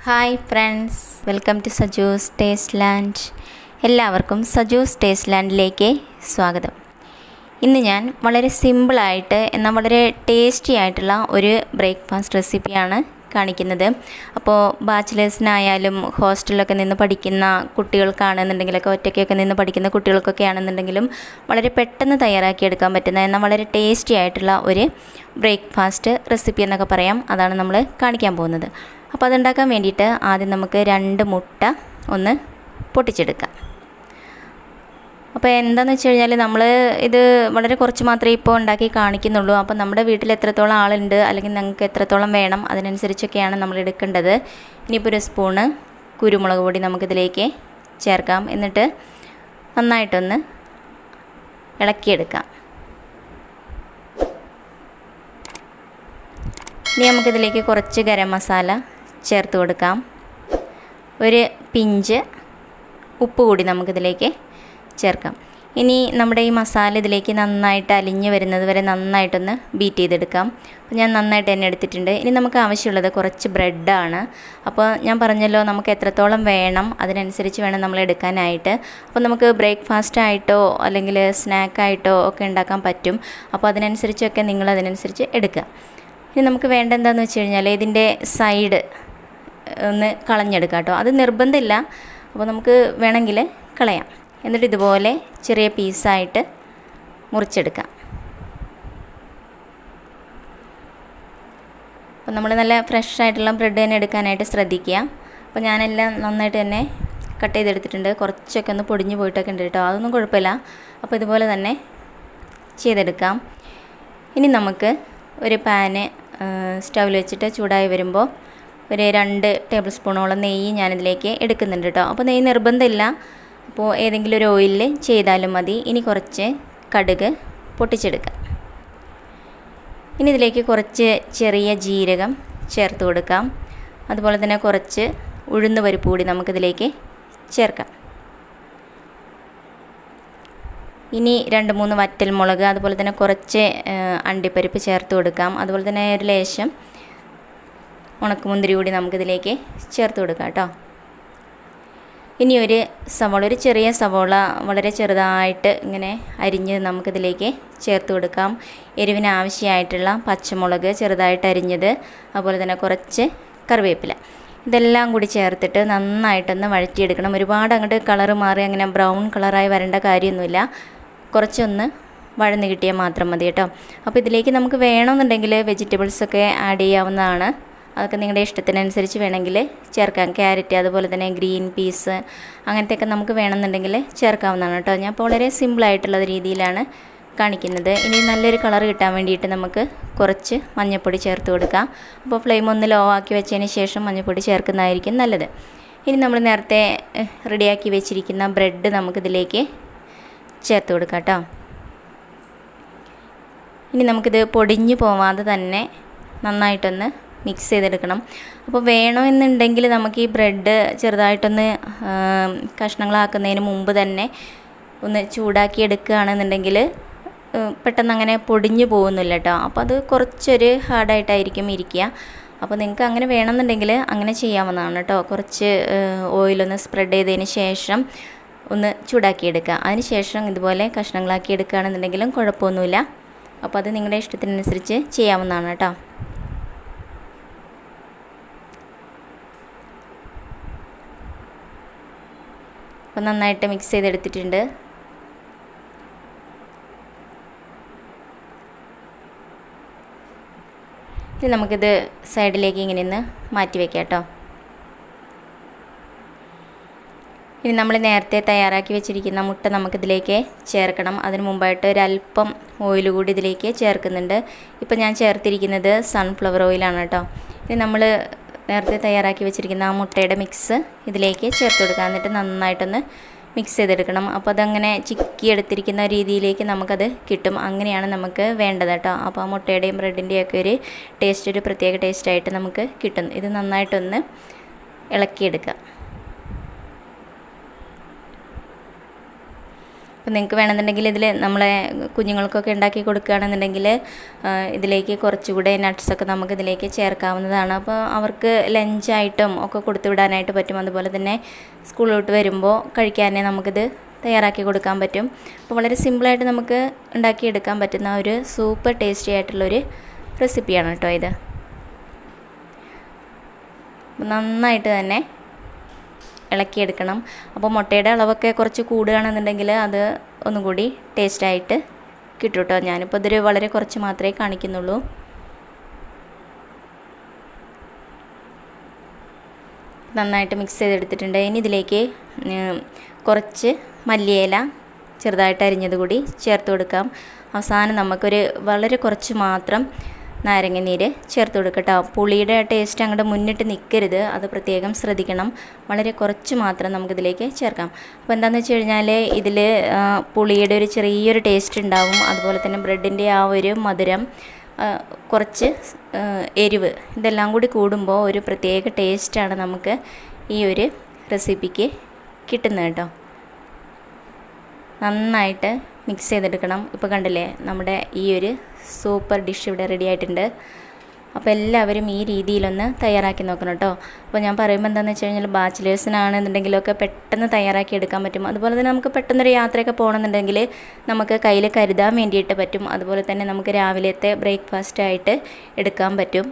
Hi friends, welcome to SajuS TastelanD. എല്ലാവർക്കും SajuS TastelanDിലേക്ക് സ്വാഗതം. ഇന്ന് ഞാൻ വളരെ സിമ്പിളായിട്ട് എന്നാൽ വളരെ ടേസ്റ്റി ആയിട്ടുള്ള ഒരു ബ്രേക്ക്ഫാസ്റ്റ് റെസിപ്പിയാണ് കാണിക്കുന്നത്. അപ്പോൾ ബാച്ചിലേഴ്സിനായാലും ഹോസ്റ്റലിലൊക്കെ നിന്ന് പഠിക്കുന്ന കുട്ടികൾക്കാണെന്നുണ്ടെങ്കിലൊക്കെ ഒറ്റയ്ക്കൊക്കെ നിന്ന് പഠിക്കുന്ന കുട്ടികൾക്കൊക്കെ ആണെന്നുണ്ടെങ്കിലും വളരെ പെട്ടെന്ന് തയ്യാറാക്കിയെടുക്കാൻ പറ്റുന്ന എന്നാൽ വളരെ ടേസ്റ്റി ആയിട്ടുള്ള ഒരു ബ്രേക്ക്ഫാസ്റ്റ് റെസിപ്പി എന്നൊക്കെ പറയാം. അതാണ് നമ്മൾ കാണിക്കാൻ പോകുന്നത്. അപ്പോൾ അതുണ്ടാക്കാൻ വേണ്ടിയിട്ട് ആദ്യം നമുക്ക് 2 മുട്ട ഒന്ന് പൊട്ടിച്ചെടുക്കാം. അപ്പോൾ എന്താണെന്ന് വെച്ച് കഴിഞ്ഞാൽ നമ്മൾ ഇത് വളരെ കുറച്ച് മാത്രമേ ഇപ്പോൾ ഉണ്ടാക്കി കാണിക്കുന്നുള്ളൂ. അപ്പോൾ നമ്മുടെ വീട്ടിൽ എത്രത്തോളം ആളുണ്ട് അല്ലെങ്കിൽ നിങ്ങൾക്ക് എത്രത്തോളം വേണം അതിനനുസരിച്ചൊക്കെയാണ് നമ്മൾ എടുക്കേണ്ടത്. ഇനിയിപ്പോൾ 1 സ്പൂണ് കുരുമുളക് പൊടി നമുക്കിതിലേക്ക് ചേർക്കാം. എന്നിട്ട് നന്നായിട്ടൊന്ന് ഇളക്കിയെടുക്കാം. ഇനി നമുക്കിതിലേക്ക് കുറച്ച് ഗരം മസാല ചേർത്ത് കൊടുക്കാം. 1 പിഞ്ച് ഉപ്പ് കൂടി നമുക്കിതിലേക്ക് ചേർക്കാം. ഇനി നമ്മുടെ ഈ മസാല ഇതിലേക്ക് നന്നായിട്ട് അലിഞ്ഞ് വരുന്നത് വരെ നന്നായിട്ടൊന്ന് ബീറ്റ് ചെയ്തെടുക്കാം. അപ്പോൾ ഞാൻ നന്നായിട്ട് തന്നെ എടുത്തിട്ടുണ്ട്. ഇനി നമുക്ക് ആവശ്യമുള്ളത് കുറച്ച് ബ്രെഡാണ്. അപ്പോൾ ഞാൻ പറഞ്ഞല്ലോ നമുക്ക് എത്രത്തോളം വേണം അതിനനുസരിച്ച് വേണം നമ്മൾ എടുക്കാനായിട്ട്. അപ്പോൾ നമുക്ക് ബ്രേക്ക്ഫാസ്റ്റായിട്ടോ അല്ലെങ്കിൽ സ്നാക്കായിട്ടോ ഒക്കെ ഉണ്ടാക്കാൻ പറ്റും. അപ്പോൾ അതിനനുസരിച്ചൊക്കെ നിങ്ങൾ അതിനനുസരിച്ച് എടുക്കുക. ഇനി നമുക്ക് വേണ്ട എന്താണെന്ന് വെച്ച് കഴിഞ്ഞാൽ ഇതിൻ്റെ സൈഡ് ഒന്ന് കളഞ്ഞെടുക്കാം കേട്ടോ. അത് നിർബന്ധമില്ല, അപ്പോൾ നമുക്ക് വേണമെങ്കിൽ കളയാം. എന്നിട്ട് ഇതുപോലെ ചെറിയ പീസായിട്ട് മുറിച്ചെടുക്കാം. അപ്പോൾ നമ്മൾ നല്ല ഫ്രഷ് ആയിട്ടുള്ള ബ്രെഡ് തന്നെ എടുക്കാനായിട്ട് ശ്രദ്ധിക്കുക. അപ്പോൾ ഞാനെല്ലാം നന്നായിട്ട് തന്നെ കട്ട് ചെയ്തെടുത്തിട്ടുണ്ട്. കുറച്ചൊക്കെ ഒന്ന് പൊടിഞ്ഞ് പോയിട്ടൊക്കെ ഉണ്ട് കേട്ടോ, അതൊന്നും കുഴപ്പമില്ല. അപ്പോൾ ഇതുപോലെ തന്നെ ചെയ്തെടുക്കാം. ഇനി നമുക്ക് ഒരു പാന് സ്റ്റൗവിൽ വെച്ചിട്ട് ചൂടായി വരുമ്പോൾ 2 ടേബിൾ സ്പൂണോളം നെയ്യ് ഞാനിതിലേക്ക് എടുക്കുന്നുണ്ട് കേട്ടോ. അപ്പോൾ നെയ്യ് നിർബന്ധമില്ല, അപ്പോൾ ഏതെങ്കിലും ഒരു ഓയിലിൽ ചെയ്താലും മതി. ഇനി കുറച്ച് കടുക് പൊട്ടിച്ചെടുക്കാം. ഇനി ഇതിലേക്ക് കുറച്ച് ചെറിയ ജീരകം ചേർത്ത് കൊടുക്കാം. അതുപോലെ തന്നെ കുറച്ച് ഉഴുന്ന് പരിപ്പ് കൂടി നമുക്കിതിലേക്ക് ചേർക്കാം. ഇനി 2-3 വറ്റൽമുളക്, അതുപോലെ തന്നെ കുറച്ച് അണ്ടിപ്പരിപ്പ് ചേർത്ത് കൊടുക്കാം. അതുപോലെ തന്നെ ഒരു ലേശം ഉണക്കമുന്തിരി കൂടി നമുക്കിതിലേക്ക് ചേർത്ത് കൊടുക്കാം കേട്ടോ. ഇനി ഒരു ചെറിയ സവോള വളരെ ചെറുതായിട്ട് ഇങ്ങനെ അരിഞ്ഞ് നമുക്കിതിലേക്ക് ചേർത്ത് കൊടുക്കാം. എരിവിന് ആവശ്യമായിട്ടുള്ള പച്ചമുളക് ചെറുതായിട്ട് അരിഞ്ഞത്, അതുപോലെ തന്നെ കുറച്ച് കറിവേപ്പില, ഇതെല്ലാം കൂടി ചേർത്തിട്ട് നന്നായിട്ടൊന്ന് വഴറ്റിയെടുക്കണം. ഒരുപാട് അങ്ങോട്ട് കളറ് മാറി അങ്ങനെ ബ്രൗൺ കളറായി വരേണ്ട കാര്യമൊന്നുമില്ല. കുറച്ചൊന്ന് വഴന്ന് കിട്ടിയാൽ മാത്രം മതി കേട്ടോ. അപ്പോൾ ഇതിലേക്ക് നമുക്ക് വേണമെന്നുണ്ടെങ്കിൽ വെജിറ്റബിൾസൊക്കെ ആഡ് ചെയ്യാവുന്നതാണ്. അതൊക്കെ നിങ്ങളുടെ ഇഷ്ടത്തിനനുസരിച്ച് വേണമെങ്കിൽ ചേർക്കാം. ക്യാരറ്റ്, അതുപോലെ തന്നെ ഗ്രീൻ പീസ്, അങ്ങനത്തെയൊക്കെ നമുക്ക് വേണമെന്നുണ്ടെങ്കിൽ ചേർക്കാവുന്നതാണ് കേട്ടോ. ഞാൻ ഇപ്പോൾ വളരെ സിമ്പിളായിട്ടുള്ള രീതിയിലാണ് കാണിക്കുന്നത്. ഇനി നല്ലൊരു കളർ കിട്ടാൻ വേണ്ടിയിട്ട് നമുക്ക് കുറച്ച് മഞ്ഞൾപ്പൊടി ചേർത്ത് കൊടുക്കാം. അപ്പോൾ ഫ്ലെയിം ഒന്ന് ലോ ആക്കി വെച്ചതിന് ശേഷം മഞ്ഞൾപ്പൊടി ചേർക്കുന്നതായിരിക്കും നല്ലത്. ഇനി നമ്മൾ നേരത്തെ റെഡിയാക്കി വെച്ചിരിക്കുന്ന ബ്രെഡ് നമുക്കിതിലേക്ക് ചേർത്ത് കൊടുക്കാം കേട്ടോ. ഇനി നമുക്കിത് പൊടിഞ്ഞു പോവാതെ തന്നെ നന്നായിട്ടൊന്ന് മിക്സ് ചെയ്തെടുക്കണം. അപ്പോൾ വേണമെന്നുണ്ടെങ്കിൽ നമുക്ക് ഈ ബ്രെഡ് ചെറുതായിട്ടൊന്ന് കഷ്ണങ്ങളാക്കുന്നതിന് മുമ്പ് തന്നെ ഒന്ന് ചൂടാക്കി എടുക്കുകയാണെന്നുണ്ടെങ്കിൽ പെട്ടെന്ന് അങ്ങനെ പൊടിഞ്ഞു പോകുന്നില്ല കേട്ടോ. അപ്പോൾ അത് കുറച്ചൊരു ഹാർഡായിട്ടായിരിക്കും ഇരിക്കുക. അപ്പോൾ നിങ്ങൾക്ക് അങ്ങനെ വേണമെന്നുണ്ടെങ്കിൽ അങ്ങനെ ചെയ്യാവുന്നതാണ് കേട്ടോ. കുറച്ച് ഓയിലൊന്ന് സ്പ്രെഡ് ചെയ്തതിന് ശേഷം ഒന്ന് ചൂടാക്കിയെടുക്കുക. അതിന് ശേഷം ഇതുപോലെ കഷ്ണങ്ങളാക്കി എടുക്കുകയാണെന്നുണ്ടെങ്കിലും കുഴപ്പമൊന്നുമില്ല. അപ്പോൾ അത് നിങ്ങളുടെ ഇഷ്ടത്തിനനുസരിച്ച് ചെയ്യാവുന്നതാണ് കേട്ടോ. അപ്പോൾ നന്നായിട്ട് മിക്സ് ചെയ്തെടുത്തിട്ടുണ്ട്. ഇനി നമുക്കിത് സൈഡിലേക്ക് ഇങ്ങനെ ഒന്ന് മാറ്റി വയ്ക്കാം കേട്ടോ. ഇനി നമ്മൾ നേരത്തെ തയ്യാറാക്കി വെച്ചിരിക്കുന്ന മുട്ട നമുക്കിതിലേക്ക് ചേർക്കണം. അതിന് മുമ്പായിട്ട് ഒരല്പം ഓയിൽ കൂടി ഇതിലേക്ക് ചേർക്കുന്നുണ്ട്. ഇപ്പോൾ ഞാൻ ചേർത്തിരിക്കുന്നത് സൺഫ്ലവർ ഓയിലാണ് കേട്ടോ. ഇനി നമ്മൾ നേരത്തെ തയ്യാറാക്കി വെച്ചിരിക്കുന്ന ആ മുട്ടയുടെ മിക്സ് ഇതിലേക്ക് ചേർത്ത് കൊടുക്കുക. എന്നിട്ട് നന്നായിട്ടൊന്ന് മിക്സ് ചെയ്തെടുക്കണം. അപ്പോൾ അതങ്ങനെ ചിക്കി എടുത്തിരിക്കുന്ന രീതിയിലേക്ക് നമുക്കത് കിട്ടും. അങ്ങനെയാണ് നമുക്ക് വേണ്ടത് കേട്ടോ. അപ്പോൾ ആ മുട്ടയുടെയും ബ്രെഡിൻ്റെയും ഒക്കെ ഒരു ടേസ്റ്റ്, ഒരു പ്രത്യേക ടേസ്റ്റായിട്ട് നമുക്ക് കിട്ടും. ഇത് നന്നായിട്ടൊന്ന് ഇളക്കിയെടുക്കുക. അപ്പോൾ നിങ്ങൾക്ക് വേണമെന്നുണ്ടെങ്കിൽ ഇതിൽ നമ്മളെ കുഞ്ഞുങ്ങൾക്കൊക്കെ ഉണ്ടാക്കി കൊടുക്കുകയാണെന്നുണ്ടെങ്കിൽ ഇതിലേക്ക് കുറച്ചുകൂടെ നട്ട്സൊക്കെ നമുക്ക് ഇതിലേക്ക് ചേർക്കാവുന്നതാണ്. അപ്പോൾ അവർക്ക് ലഞ്ചായിട്ടും ഒക്കെ കൊടുത്തു വിടാനായിട്ട് പറ്റും. അതുപോലെ തന്നെ സ്കൂളിലോട്ട് വരുമ്പോൾ കഴിക്കാനേ നമുക്കിത് തയ്യാറാക്കി കൊടുക്കാൻ പറ്റും. അപ്പോൾ വളരെ സിമ്പിളായിട്ട് നമുക്ക് ഉണ്ടാക്കിയെടുക്കാൻ പറ്റുന്ന ഒരു സൂപ്പർ ടേസ്റ്റി ആയിട്ടുള്ളൊരു റെസിപ്പിയാണ് കേട്ടോ ഇത്. നന്നായിട്ട് തന്നെ ഇളക്കിയെടുക്കണം. അപ്പോൾ മുട്ടയുടെ അളവൊക്കെ കുറച്ച് കൂടുകയാണെന്നുണ്ടെങ്കിൽ അത് ഒന്നും കൂടി ടേസ്റ്റായിട്ട് കിട്ടും കേട്ടോ. ഞാനിപ്പോൾ ഇതൊരു വളരെ കുറച്ച് മാത്രമേ കാണിക്കുന്നുള്ളൂ. നന്നായിട്ട് മിക്സ് ചെയ്തെടുത്തിട്ടുണ്ട്. ഇനി ഇതിലേക്ക് കുറച്ച് മല്ലിയില ചെറുതായിട്ട് അരിഞ്ഞത് കൂടി ചേർത്ത് കൊടുക്കാം. അവസാനം നമുക്കൊരു വളരെ കുറച്ച് മാത്രം നാരങ്ങ നീര് ചേർത്ത് കൊടുക്കട്ടോ. പുളിയുടെ ടേസ്റ്റ് അങ്ങോട്ട് മുന്നിട്ട് നിൽക്കരുത്, അത് പ്രത്യേകം ശ്രദ്ധിക്കണം. വളരെ കുറച്ച് മാത്രം നമുക്കിതിലേക്ക് ചേർക്കാം. അപ്പോൾ എന്താണെന്ന് വെച്ച് കഴിഞ്ഞാൽ ഇതിൽ പുളിയുടെ ഒരു ചെറിയൊരു ടേസ്റ്റ് ഉണ്ടാവും. അതുപോലെ തന്നെ ബ്രെഡിൻ്റെ ആ ഒരു മധുരം, കുറച്ച് എരിവ്, ഇതെല്ലാം കൂടി കൂടുമ്പോൾ ഒരു പ്രത്യേക ടേസ്റ്റാണ് നമുക്ക് ഈ ഒരു റെസിപ്പിക്ക് കിട്ടുന്നത് കേട്ടോ. നന്നായിട്ട് മിക്സ് ചെയ്തെടുക്കണം. ഇപ്പോൾ കണ്ടില്ലേ നമ്മുടെ ഈ ഒരു സൂപ്പർ ഡിഷ് ഇവിടെ റെഡി ആയിട്ടുണ്ട്. അപ്പോൾ എല്ലാവരും ഈ രീതിയിലൊന്ന് തയ്യാറാക്കി നോക്കണം കേട്ടോ. അപ്പോൾ ഞാൻ പറയുമ്പോൾ എന്താണെന്ന് വെച്ച് കഴിഞ്ഞാൽ ബാച്ചിലേഴ്സിനാണെന്നുണ്ടെങ്കിലൊക്കെ പെട്ടെന്ന് തയ്യാറാക്കി എടുക്കാൻ പറ്റും. അതുപോലെ തന്നെ നമുക്ക് പെട്ടെന്നൊരു യാത്രയൊക്കെ പോകണമെന്നുണ്ടെങ്കിൽ നമുക്ക് കയ്യിൽ കരുതാൻ വേണ്ടിയിട്ട് പറ്റും. അതുപോലെ തന്നെ നമുക്ക് രാവിലത്തെ ബ്രേക്ക്ഫാസ്റ്റായിട്ട് എടുക്കാൻ പറ്റും.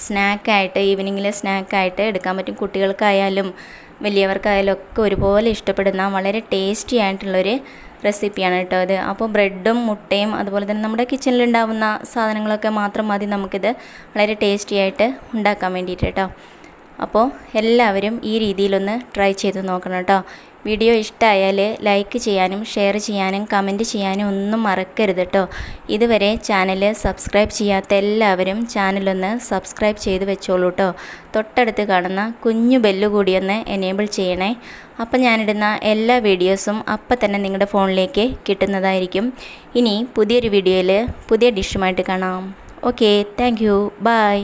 സ്നാക്കായിട്ട്, ഈവനിങ്ങിൽ സ്നാക്കായിട്ട് എടുക്കാൻ പറ്റും. കുട്ടികൾക്കായാലും വലിയവർക്കായാലും ഒക്കെ ഒരുപോലെ ഇഷ്ടപ്പെടുന്ന വളരെ ടേസ്റ്റി ആയിട്ടുള്ളൊരു റെസിപ്പിയാണ് കേട്ടോ ഇത്. അപ്പോൾ ബ്രെഡും മുട്ടയും അതുപോലെ തന്നെ നമ്മുടെ കിച്ചണിലുണ്ടാവുന്ന സാധനങ്ങളൊക്കെ മാത്രം മതി നമുക്കിത് വളരെ ടേസ്റ്റി ആയിട്ട് ഉണ്ടാക്കാൻ വേണ്ടിയിട്ട് കേട്ടോ. അപ്പോൾ എല്ലാവരും ഈ രീതിയിലൊന്ന് ട്രൈ ചെയ്ത് നോക്കണം കേട്ടോ. വീഡിയോ ഇഷ്ടമായാൽ ലൈക്ക് ചെയ്യാനും ഷെയർ ചെയ്യാനും കമൻറ്റ് ചെയ്യാനും ഒന്നും മറക്കരുത് കേട്ടോ. ഇതുവരെ ചാനൽ സബ്സ്ക്രൈബ് ചെയ്യാത്ത എല്ലാവരും ചാനലൊന്ന് സബ്സ്ക്രൈബ് ചെയ്ത് വെച്ചോളൂ കേട്ടോ. തൊട്ടടുത്ത് കാണുന്ന കുഞ്ഞു ബെല്ല് കൂടിയൊന്ന് എനേബിൾ ചെയ്യണേ. അപ്പം ഞാനിടുന്ന എല്ലാ വീഡിയോസും അപ്പം തന്നെ നിങ്ങളുടെ ഫോണിലേക്ക് കിട്ടുന്നതായിരിക്കും. ഇനി പുതിയൊരു വീഡിയോയിൽ പുതിയ ഡിഷുമായിട്ട് കാണാം. Okay, thank you, by.